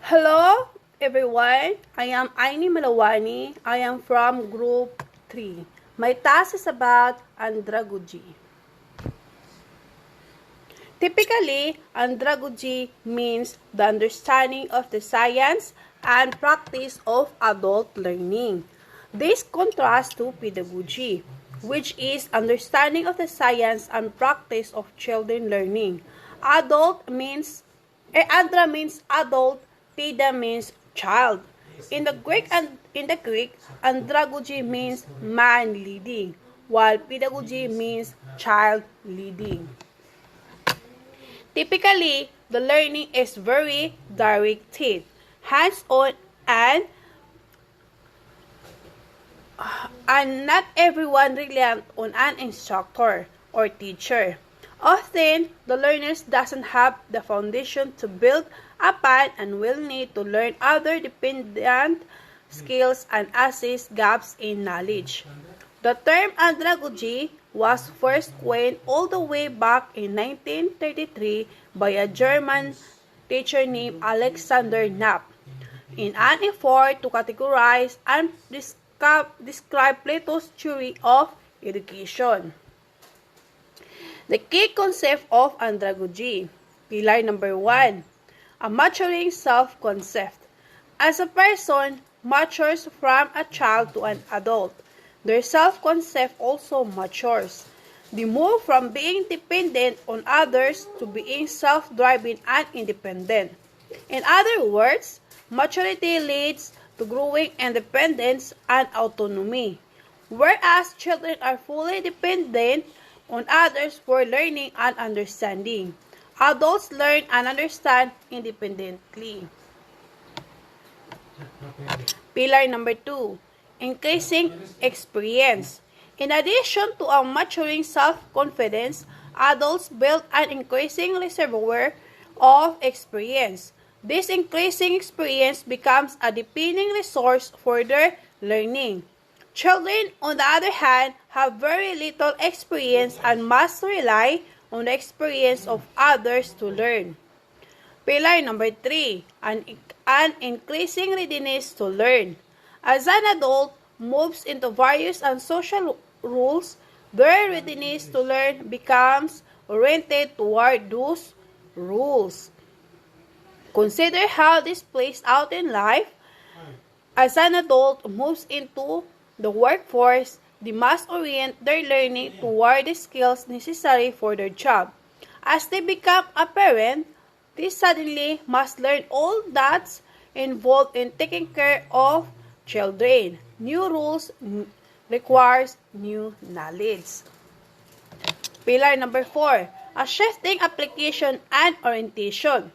Hello, everyone. I am Aini Malawani. I am from Group 3. My task is about andragogy. Typically, andragogy means the understanding of the science and practice of adult learning. This contrasts to pedagogy, which is understanding of the science and practice of children learning. Andra means adult, peda means child. In the Greek, andragogy means man leading, while pedagogy means child leading. Typically, the learning is very directed, hands-on, and not everyone reliant on an instructor or teacher. Often, the learners doesn't have the foundation to build upon and will need to learn other dependent skills and assess gaps in knowledge. The term andragogy was first coined all the way back in 1933 by a German teacher named Alexander Knapp in an effort to categorize and describe Plato's theory of education. The key concept of andragogy. Pillar number 1. A maturing self-concept. As a person matures from a child to an adult, their self-concept also matures. They move from being dependent on others to being self-driving and independent. In other words, maturity leads to growing independence and autonomy, whereas children are fully dependent on others for learning and understanding. Adults learn and understand independently. Pillar number 2. Increasing experience. In addition to a maturing self-confidence, adults build an increasing reservoir of experience. This increasing experience becomes a deepening resource for their learning. Children, on the other hand, have very little experience and must rely on the experience of others to learn. Pillar number 3. An increasing readiness to learn. As an adult moves into various and social roles, their readiness to learn becomes oriented toward those rules. Consider how this plays out in life. As an adult moves into the workforce, they must orient their learning toward the skills necessary for their job. As they become a parent, they suddenly must learn all that's involved in taking care of children. New rules requires new knowledge. Pillar number 4. A shifting application and orientation.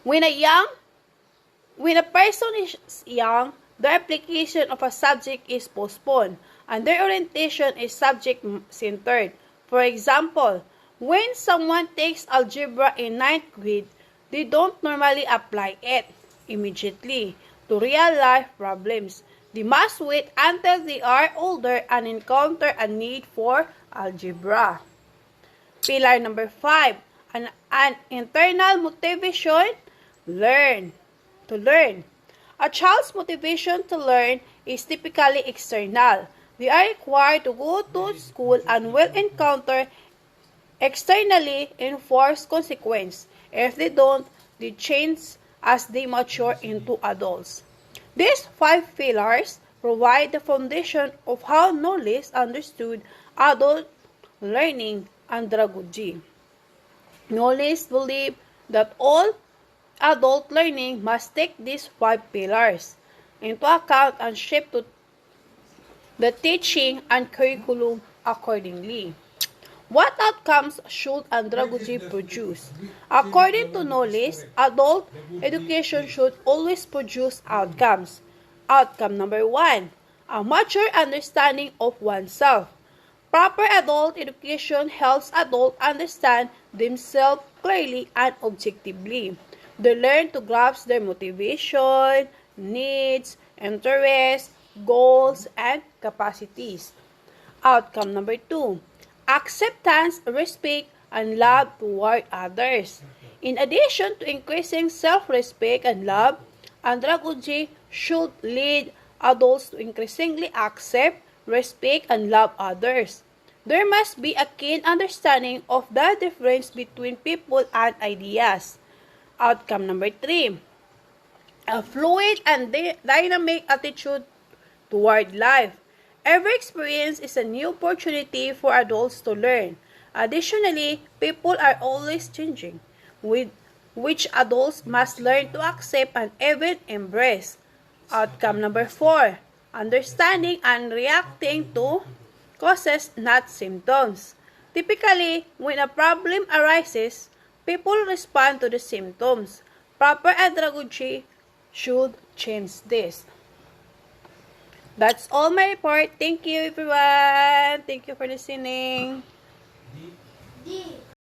When a person is young, the application of a subject is postponed, and their orientation is subject-centered. For example, when someone takes algebra in 9th grade, they don't normally apply it immediately to real-life problems. They must wait until they are older and encounter a need for algebra. Pillar number 5. An internal motivation to learn. A child's motivation to learn is typically external. They are required to go to school and will encounter externally enforced consequences. If they don't, they change as they mature into adults. These 5 pillars provide the foundation of how knowledge is understood adult learning andragogy. Knowledge believes that all adult learning must take these 5 pillars into account and shape to the teaching and curriculum accordingly. What outcomes should andragogy produce? According to knowledge, adult education should always produce outcomes. Outcome number 1. A mature understanding of oneself. Proper adult education helps adults understand themselves clearly and objectively. They learn to grasp their motivation, needs, interests, goals, and capacities. Outcome number 2. Acceptance, respect, and love toward others. In addition to increasing self-respect and love, andragogy should lead adults to increasingly accept, respect, and love others. There must be a keen understanding of the difference between people and ideas. Outcome number 3. A fluid and dynamic attitude toward life. Every experience is a new opportunity for adults to learn. Additionally, people are always changing, with which adults must learn to accept and even embrace. Outcome number 4. Understanding and reacting to causes, not symptoms. Typically, when a problem arises, people respond to the symptoms. Proper andragogy should change this. That's all my report. Thank you, everyone. Thank you for listening.